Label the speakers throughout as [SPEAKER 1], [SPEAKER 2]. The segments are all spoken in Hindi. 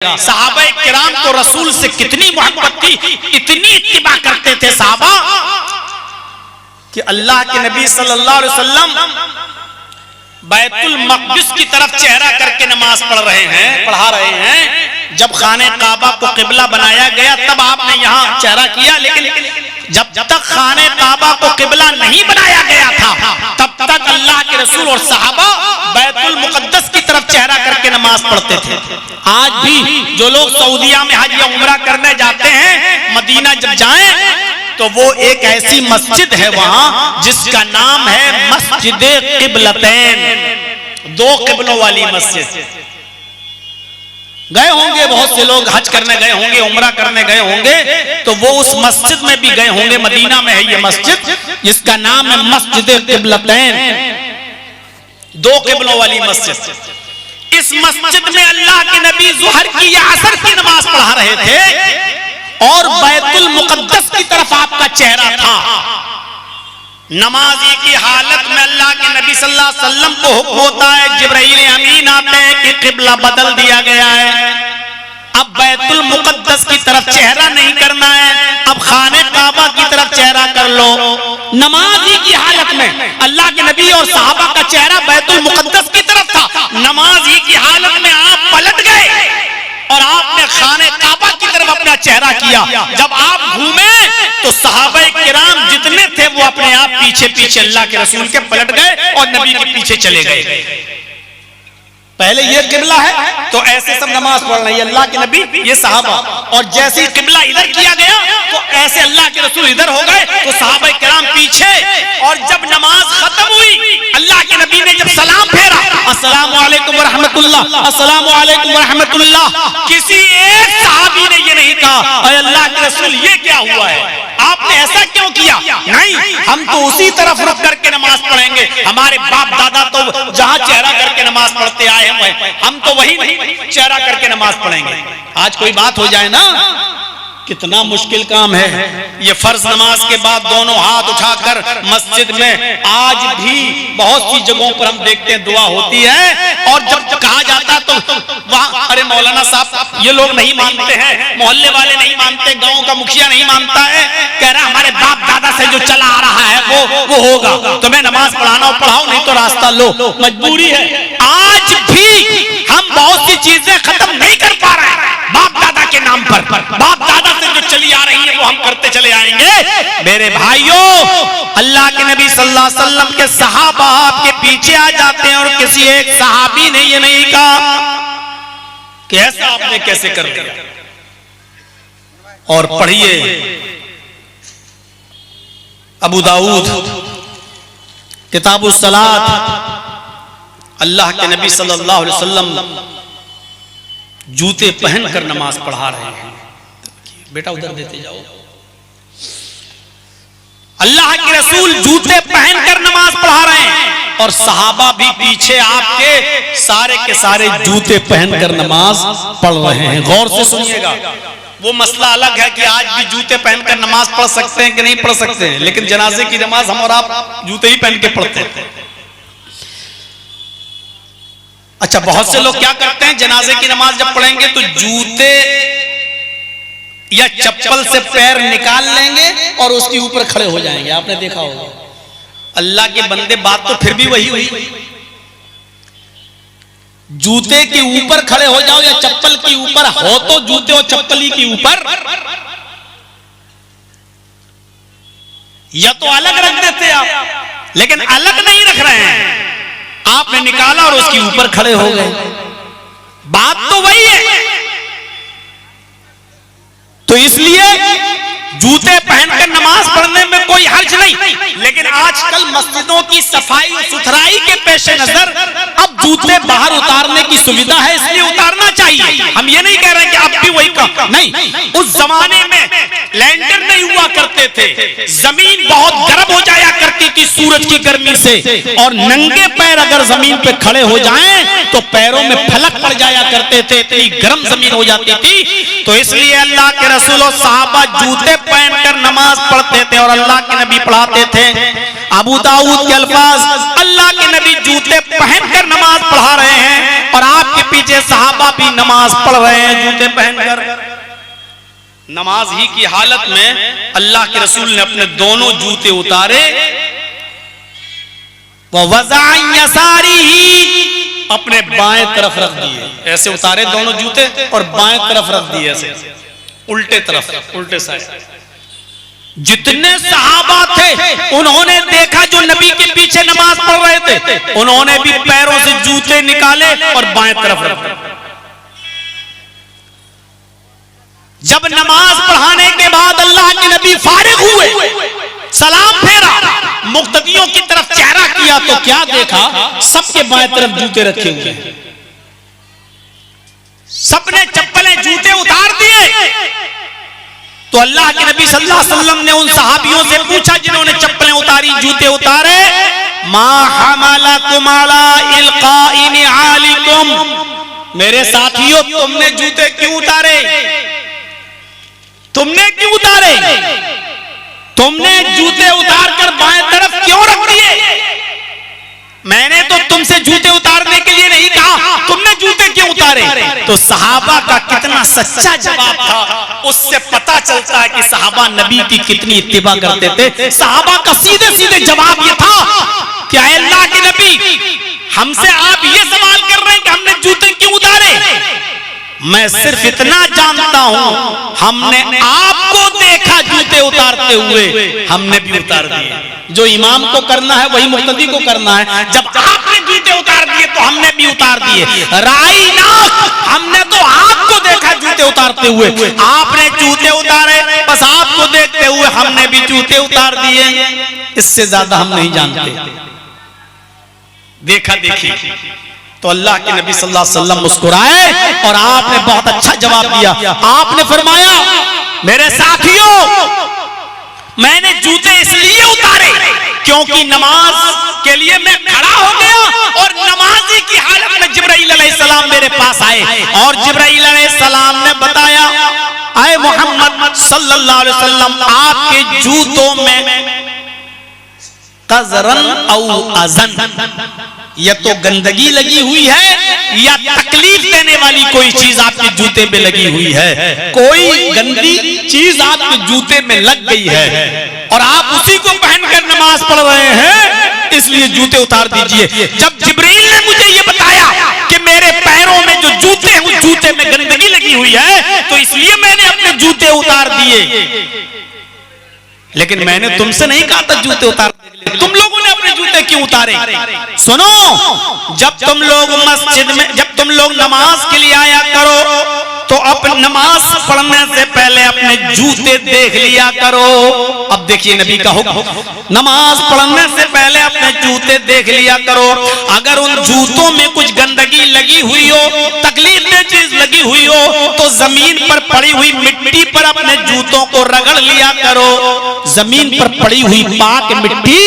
[SPEAKER 1] सहाबाए किराम को रसूल से कितनी मोहब्बत थी, इतनी इत्तिबा करते थे सहाबा कि अल्लाह के नबी सल्लल्लाहु अलैहि वसल्लम बैतुल मक़दिस की तरफ चेहरा करके नमाज पढ़ा रहे हैं। जब खाने काबा को किबला बनाया गया तब आपने यहाँ चेहरा किया, लेकिन जब तक खाने काबा को किबला नहीं बनाया गया था तब तक अल्लाह के रसूल और सहाबा बैतुल मुक़द्दस की तरफ चेहरा करके नमाज पढ़ते थे। आज भी जो लोग सऊदीया में हज या उम्रा करने जाते हैं, मदीना जब जाएं तो वो एक ऐसी मस्जिद है वहां जिसका नाम है मस्जिद क़िबलतैन, दो किबलों वाली मस्जिद। गए होंगे बहुत से लोग, हज करने गए होंगे, उम्रा करने गए होंगे, तो वो उस मस्जिद में भी गए होंगे। मदीना में है ये मस्जिद जिसका नाम है मस्जिद क़िबलतैन, दो किबलों वाली मस्जिद। इस मस्जिद में अल्लाह के नबी ज़ुहर की या असर की नमाज पढ़ा रहे थे और बैतुल मुक़द्दस की तरफ आपका चेहरा था। नमाजी की हालत में अल्लाह के नबी सल्लल्लाहु अलैहि वसल्लम को हुक्म होता है, जिब्राइल अमीन आते हैं कि किबला बदल दिया गया है, अब बैतुल मुक़द्दस की तरफ चेहरा नहीं करना है, अब खाने काबा की तरफ चेहरा कर लो। नमाजी की हालत में अल्लाह के नबी और सहाबा का चेहरा बैतुल मुक़द्दस की तरफ था। नमाजी की हालत में आप पलट गए और आपने खाने काबा की तरफ अपना चेहरा किया। जब आप घूमे तो सहाबाए किराम जितने थे वो अपने आप पीछे पीछे अल्लाह के रसूल के पलट गए और नबी के पीछे चले गए। पहले ये किबला है तो ऐसे सब नमाज पढ़ रहे हैं, अल्लाह के नबी, ये सहाबा, और जैसे ही किबला इधर किया गया तो ऐसे अल्लाह के रसूल इधर हो गए तो सहाबाए किराम पीछे। और जब नमाज खत्म हुई, अल्लाह के नबी ने जब सलाम फेरा, अस्सलामु अलैकुम व रहमतुल्लाह, अस्सलामु अलैकुम व रहमतुल्लाह, किसी एक सहाबी ने ये नहीं कहा अरे अल्लाह के रसूल ये क्या हुआ है, आपने ऐसा क्यों किया? नहीं, हम तो उसी तरफ रुक करके नमाज पढ़ेंगे, हमारे बाप दादा तो जहां चेहरा करके नमाज पढ़ते आए हैं हम तो वही चेहरा करके नमाज पढ़ेंगे। आज कोई बात हो जाए ना, कितना मुश्किल काम है। ये फर्ज नमाज के बाद दोनों हाथ उठाकर मस्जिद में आज भी बहुत सी जगहों पर हम देखते हैं दुआ होती है, और जब कहा जाता तो वहां अरे मौलाना साहब ये लोग नहीं मानते हैं, मोहल्ले वाले नहीं मानते, गांव का मुखिया नहीं मानता है, कह रहा हमारे बाप दादा से जो चला आ रहा है वो होगा, तो मैं नमाज पढ़ाना हो पढ़ाओ, नहीं तो रास्ता लो, मजबूरी है। आज भी हम बहुत सी चीजें खत्म नहीं कर पा रहे हैं बाप दादा के नाम पर। बाप दादा से जो चली आ रही है वो हम करते चले आएंगे। मेरे भाइयों, अल्लाह के नबी सल्लल्लाहु अलैहि वसल्लम के सहाबा आपके पीछे आ जाते हैं और किसी एक सहाबी ने ये नहीं कहा कि ऐसा आपने कैसे कर लिया। और पढ़िए अबू दाऊद किताबुस सलात, अल्लाह के नबी सल्लल्लाहु अलैहि वसल्लम जूते पहनकर नमाज पढ़ा रहे हैं। बेटा उधर देते जाओ। अल्लाह के रसूल जूते पहनकर नमाज पढ़ा रहे हैं और सहाबा भी पीछे आपके सारे के सारे जूते पहनकर नमाज पढ़ रहे हैं। गौर से सुनिएगा, वो मसला अलग है कि आज भी जूते पहनकर नमाज पढ़ सकते हैं कि नहीं पढ़ सकते हैं, लेकिन जनाजे की नमाज हम और आप जूते ही पहन के पढ़ते हैं। अच्छा, बहुत से लोग क्या करते हैं, जनाजे की नमाज जब पढ़ेंगे तो जूते या चप्पल से पैर निकाल लेंगे और उसके ऊपर खड़े हो जाएंगे। आपने देखा होगा। अल्लाह के बंदे, बात तो फिर भी वही हुई, जूते के ऊपर खड़े हो जाओ या चप्पल के ऊपर हो तो जूते और चप्पली के ऊपर, या तो अलग रख देते आप, लेकिन अलग नहीं रख रहे हैं, आपने निकाला और उसके ऊपर खड़े हो गए। बात तो वही है। तो इसलिए जूते पहनकर नमाज पढ़ने में कोई हर्ज नहीं, लेकिन आजकल मस्जिदों की सफाई और सुथराई के पेश नजर अब जूते बाहर उतारने की सुविधा है, इसलिए उतारना चाहिए। हम ये नहीं कह रहे कि अब भी वही काम नहीं, उस जमाने में लैंटर्न नहीं हुआ करते करते थे, जमीन बहुत गर्म हो जाया करती थी सूरज की गर्मी से, और नंगे पैर अगर जमीन पे खड़े हो जाएं तो पैरों में फलक पड़ जाया करते थे, इतनी गर्म जमीन हो जाती थी। तो इसलिए अल्लाह के रसूल और सहाबा जूते पहनकर नमाज पढ़ते थे और अल्लाह के नबी पढ़ाते थे। अबू दाऊद के अल्फाज, अल्लाह के नबी जूते पहनकर नमाज पढ़ा रहे हैं और आपके पीछे सहाबा भी नमाज पढ़ रहे हैं जूते पहनकर। नमाज ही की हालत में अल्लाह के रसूल ने अपने दोनों जूते उतारे, अपने बाएं तरफ रख दिए, ऐसे उतारे दोनों जूते और बाएं तरफ रख दिए, ऐसे उल्टे तरफ, उल्टे साइड। जितने सहाबा थे उन्होंने देखा जो नबी के पीछे नमाज पढ़ रहे थे, उन्होंने भी पैरों से जूते निकाले और बाएं तरफ रखे। जब नमाज पढ़ाने के बाद अल्लाह के नबी फारिग हुए, सलाम फेरा, मुक्तदियों की तरफ चेहरा किया तो क्या देखा, सबके बाएं तरफ जूते रखे हुए हैं। सबने चप्पलें जूते उतार दिए। तो अल्लाह के नबी सल्लल्लाहु अलैहि वसल्लम ने उन सहाबियों से पूछा जिन्होंने चप्पलें उतारी, जूते उतारे, मा हमलकुम अला इल्काइन आलिकुम, मेरे साथियों तुमने जूते क्यों उतारे? तुमने क्यों उतारे? तुमने जूते उतार कर बाएं तरफ क्यों रख दिए? मैंने तो तुमसे जूते उतारने के लिए नहीं कहा, तुमने जूते क्यों उतारे? तो सहाबा का कितना सच्चा जवाब था, उससे पता चलता है कि सहाबा नबी की कितनी इत्तिबा करते थे। सहाबा का सीधे सीधे जवाब ये था कि अल्लाह के नबी, हमसे आप ये सवाल कर रहे हैं कि हमने जूते क्यों उतारे? मैं सिर्फ इतना जानता हूं, हमने आपको देखा जूते उतारते हुए, हमने भी उतार दिए। जो इमाम को करना है वही मुक्तदी को करना है। जब आपने जूते उतार दिए तो हमने भी उतार दिए। राईना, हमने तो आपको देखा जूते उतारते हुए, आपने जूते उतारे, बस आपको देखते हुए हमने भी जूते उतार दिए। इससे ज्यादा हम नहीं जानते। देखा देखी तो अल्लाह के नबी सल्लल्लाहु अलैहि वसल्लम मुस्कुराए और आपने बहुत अच्छा जवाब दिया। आपने फरमाया, मेरे साथियों, मैंने जूते इसलिए उतारे क्योंकि नमाज के लिए मैं खड़ा हो गया और नमाजी की हालत में जिब्राइल अलैहिस्सलाम मेरे पास आए और जिब्राइल अलैहिस्सलाम ने बताया, आए मोहम्मद सल्लल्लाहु अलैहि वसल्लम, आपके जूतों में कज़रन औ अज़न, या तो गंदगी लगी हुई है या तकलीफ देने वाली कोई चीज आपके जूते में लगी हुई है। कोई गंदी चीज आपके जूते में लग गई है और आप उसी को पहनकर नमाज पढ़ रहे हैं, इसलिए जूते उतार दीजिए। जब जिब्रील ने मुझे ये बताया कि मेरे पैरों में जो जूते हैं उस जूते में गंदगी लगी हुई है, तो इसलिए मैंने अपने जूते उतार दिए। लेकिन मैंने तुमसे नहीं कहा था जूते उतार, तुम लोगों ने अपने जूते क्यों उतारे? सुनो, जब तुम लोग मस्जिद में, जब तुम लोग नमाज के लिए आया करो तो अपने नमाज पढ़ने से पहले अपने जूते देख लिया करो। अब देखिए नबी का हुक्म, नमाज पढ़ने से पहले अपने जूते देख लिया करो। अगर उन जूतों में कुछ गंदगी लगी हुई हो, तकलीफ में चीज लगी हुई हो, तो जमीन पर पड़ी हुई मिट्टी पर अपने जूतों को रगड़ लिया करो। जमीन पर पड़ी हुई पाक मिट्टी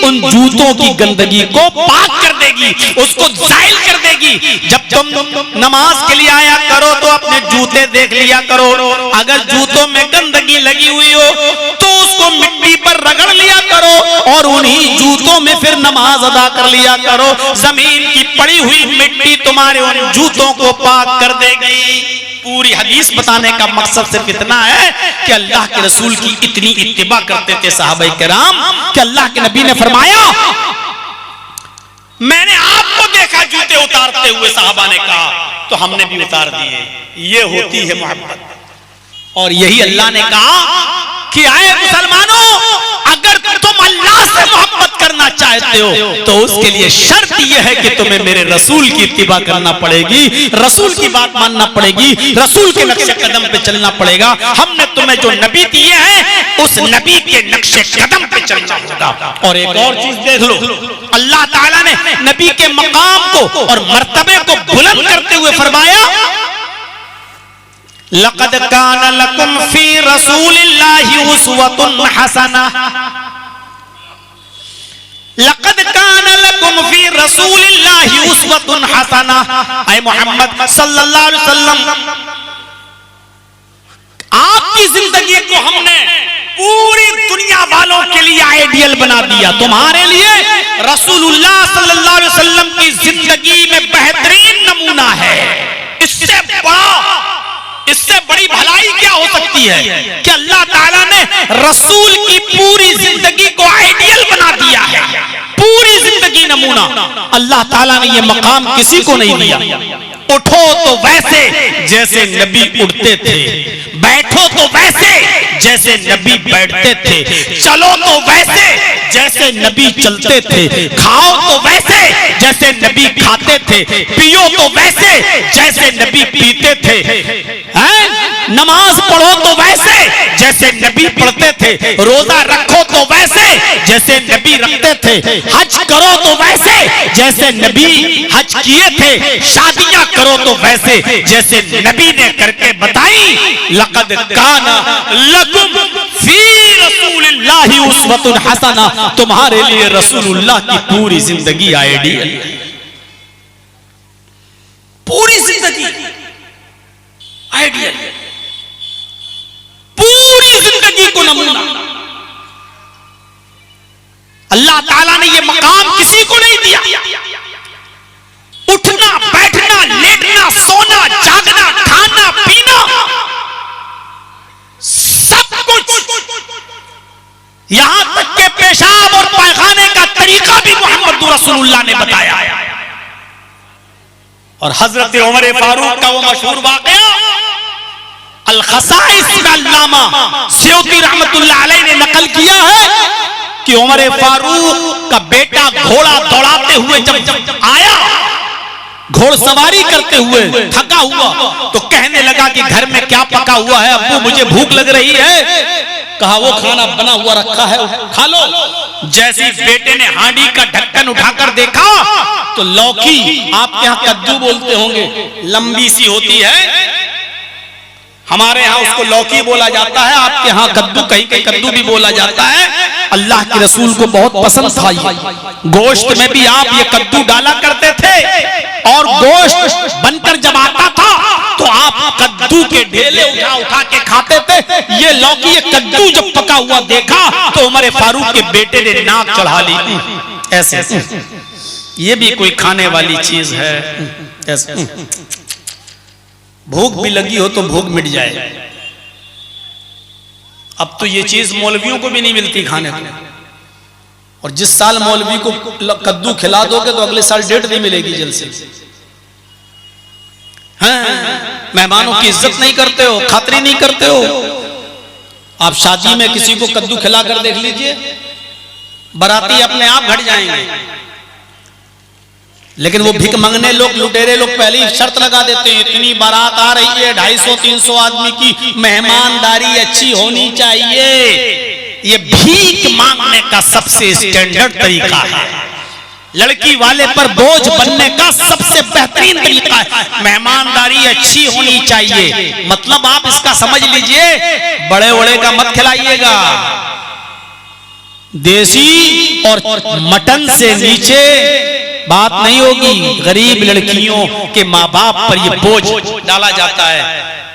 [SPEAKER 1] उन जूतों की गंदगी को पाक कर देगी, उसको जाहिल कर देगी। जब तुम नमाज के लिए आया करो तो अपने जूते देख लिया करो। अगर जूतों में गंदगी लगी हुई हो तो उसको मिट्टी पर रगड़ लिया करो और उन्हीं जूतों में फिर नमाज अदा कर लिया करो। जमीन की पड़ी हुई मिट्टी तुम्हारे उन जूतों को पाक कर देगी। पूरी हदीस बताने का मकसद सिर्फ इतना है कि अल्लाह के रसूल की इतनी इत्तिबा करते थे सहाबाए किराम कि अल्लाह के नबी ने फरमाया, मैंने आपको देखा जूते उतारते हुए, सहाबा ने कहा, तो हमने भी उतार दिए। ये होती है मोहब्बत। और यही अल्लाह ने कहा कि आए मुसलमानों, अगर तुम अल्लाह से मोहब्बत करना चाहते हो तो उसके लिए शर्त यह है कि तुम्हें मेरे रसूल की इत्तिबा करना पड़ेगी, रसूल की बात मानना पड़ेगी, रसूल के नक्शे कदम पे चलना पड़ेगा। हमने तुम्हें जो नबी दिए हैं उस नबी के नक्शे कदम पे चलना होगा। और एक और चीज देख लो, अल्लाह ताला ने नबी के मकाम को और मर्तबे को बुलंद करते हुए फरमाया, लक़द कान लकुम फी रसूलिल्लाहि उस्वतुन हसना, लक़द कान लकुम फी रसूलिल्लाहि उस्वतुन हसना। ऐ मोहम्मद सल्लल्लाहु अलैहि वसल्लम, आपकी जिंदगी को हमने पूरी दुनिया वालों के लिए आइडियल बना दिया। तुम्हारे लिए रसूलुल्लाह सल्लल्लाहु अलैहि वसल्लम की जिंदगी में बेहतरीन नमूना है। इससे बड़ी भलाई क्या हो सकती है कि अल्लाह ताला ने रसूल की पूरी जिंदगी को आइडियल बना दिया है, पूरी जिंदगी नमूना। अल्लाह ताला ने यह मकाम किसी को नहीं दिया। उठो तो वैसे जैसे नबी उठते थे, बैठो तो वैसे जैसे नबी बैठते थे, चलो तो वैसे जैसे नबी चलते थे, खाओ तो वैसे जैसे नबी खाते थे, पियो तो वैसे जैसे नबी पीते थे, नमाज पढ़ो तो वैसे जैसे नबी पढ़ते थे, रोजा रखो तो वैसे जैसे नबी रखते थे, हज करो तो वैसे जैसे नबी हज किए थे, शादियां करो तो वैसे जैसे नबी ने करके बताई। लक़द काना लकुम फी रसूलिल्लाहि उस्वतुन हसना, तुम्हारे लिए रसूलुल्लाह की पूरी जिंदगी आइडियल, पूरी जिंदगी आइडियल, पूरी जिंदगी को नमूना। अल्लाह ताला ने यह मकाम किसी को नहीं दिया। उठना, बैठना, लेटना, सोना, जागना, खाना, पीना, सब कुछ, यहां तक के पेशाब और पैखाने का तरीका भी मोहम्मद रसूलुल्लाह ने बताया। और हजरत उमर फारूक का वो मशहूर वाकया अल-खसाइस में अल्लामा सियोती रहमतुल्लाह अलैह ने नकल किया है कि उमर फारूक का बेटा घोड़ा दौड़ाते हुए जब आया, घोड़सवारी करते हुए थका हुआ, तो कहने लगा कि घर में क्या पका हुआ है अब्बू, मुझे भूख लग रही है। कहा वो खाना बना हुआ रखा है, खा लो। जैसे बेटे ने हांडी का ढक्कन उठाकर देखा तो लौकी, आपके यहाँ कद्दू बोलते होंगे, लंबी सी होती है, हमारे यहाँ उसको लौकी बोला जाता है, आपके यहाँ कद्दू, कहीं कहीं कद्दू भी बोला जाता है। अल्लाह के रसूल को बहुत पसंद था ये गोश्त में भी आप ये कद्दू डाला करते थे, और गोश्त बनकर जब आता था तो आप कद्दू के ढेले उठा उठा के खाते थे। ये लौकी, ये कद्दू जब पका हुआ देखा तो उमर फारूक के बेटे ने नाक चढ़ा ली, ऐसे, ये भी कोई खाने वाली चीज है, ऐसे। भूख भी लगी हो तो भूख मिट जाए। अब तो ये चीज मौलवियों को भी नहीं मिलती खाने को, और जिस साल मौलवी को कद्दू खिला दोगे तो अगले साल डेट नहीं मिलेगी जल्द से। हाँ, मेहमानों की इज्जत नहीं करते हो, खातिरी नहीं करते हो। आप शादी में किसी को कद्दू खिलाकर देख लीजिए, बाराती अपने आप घट जाएंगे। लेकिन वो भिख मंगने लोग, लुटेरे लोग पहले ही शर्त लगा देते हैं, इतनी बारात आ रही है, 250-300 आदमी की, मेहमानदारी अच्छी होनी चाहिए। ये भीख मांगने का सबसे स्टैंडर्ड तरीका है, लड़की वाले पर बोझ बनने का सबसे बेहतरीन तरीका है। मेहमानदारी अच्छी होनी चाहिए, मतलब आप इसका समझ लीजिए, बड़े बड़े का मत खिलाइएगा। देसी और मटन से नीचे बात नहीं होगी। गरीब लड़कियों के माँ बाप पर ये बोझ डाला जाता है।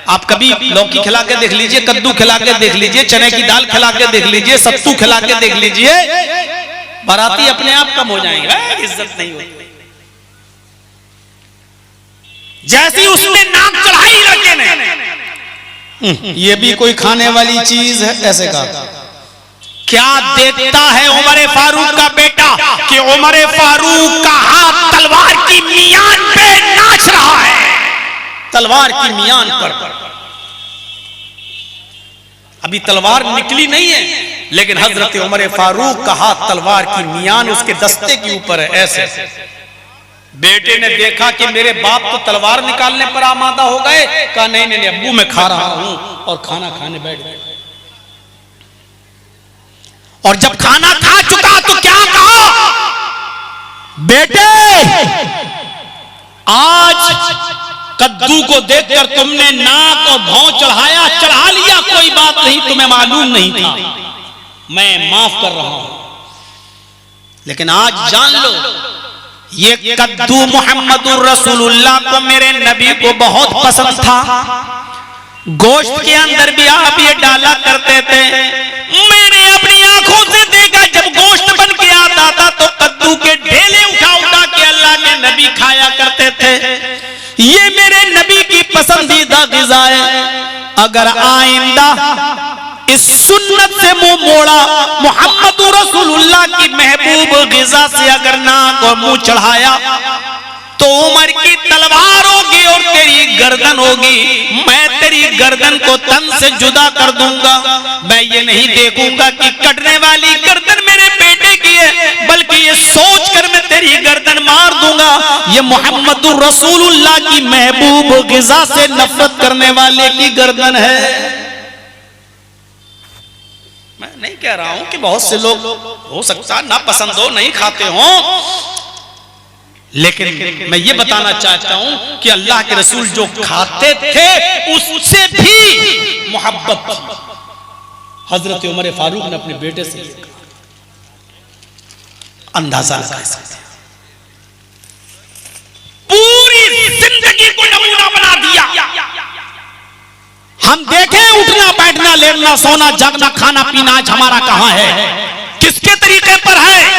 [SPEAKER 1] आप कभी लौकी खिला के देख लीजिए, कद्दू खिला के देख लीजिए, चने की दाल खिला के देख लीजिए, सत्तू खिला के देख लीजिए, बाराती अपने आप कम हो जाएंगे, इज्जत नहीं होती। जैसी उसने नाक चढ़ाई लड़के ने, ये भी कोई खाने वाली चीज है, ऐसे कहा। क्या देखता है उमर फारूक का बेटा कि उमर फारूक का हाथ तलवार की मियान पे नाच रहा है, तलवार की मियान पर। अभी तलवार निकली नहीं है, लेकिन हजरत उमर फारूक का हाथ तलवार की मियान उसके दस्ते के ऊपर है, ऐसे। बेटे ने देखा कि मेरे बाप तो तलवार निकालने पर आमादा हो गए। कहा नहीं नहीं अब्बू मैं खा रहा हूं, और खाना खाने बैठ गए। और जब खाना खा चुका तो क्या कहा, बेटे आज कद्दू को देखकर तुमने नाक और भौं चढ़ा लिया, कोई बात नहीं, तुम्हें मालूम नहीं था, मैं माफ कर रहा हूं। लेकिन आज जान लो, ये कद्दू मुहम्मदुर रसूलुल्लाह को, मेरे नबी को बहुत पसंद था। गोश्त के अंदर भी आप ये डाला करते थे। मैंने अपनी आंखों से देखा, जब गोश्त बन के आता था तो कद्दू के ढेले उठा उठा के अल्लाह के नबी खाया करते थे। ये मेरे नबी की पसंदीदा ग़िज़ा है। अगर आइंदा इस सुन्नत से मुंह मोड़ा, मोहम्मद रसूलुल्लाह की महबूब ग़िज़ा से अगर नाक और मुंह चढ़ाया तो उमर की तलवार होगी और तेरी गर्दन होगी। मैं तेरी गर्दन को तन से जुदा कर दूंगा। मैं ये नहीं देखूंगा कि कटने वाली गर्दन मेरे बेटे की है, बल्कि ये सोचकर मैं तेरी गर्दन मार दूंगा, ये मोहम्मदुर रसूलुल्लाह की महबूब ग़िज़ा से नफरत करने वाले की गर्दन है। मैं नहीं कह रहा हूं कि बहुत से लोग हो सकता ना पसंद हो, नहीं खाते हो, लेकिन मैं ये बताना चाहता हूं कि अल्लाह के रसूल जो खाते थे उससे भी मोहब्बत थी। हजरत उमर फारूक ने अपने बेटे से अंदाजा लगा सकते, पूरी जिंदगी को नमूना बना दिया। हम देखें उठना बैठना लेटना सोना जागना खाना पीना आज हमारा कहां है, किसके तरीके पर है।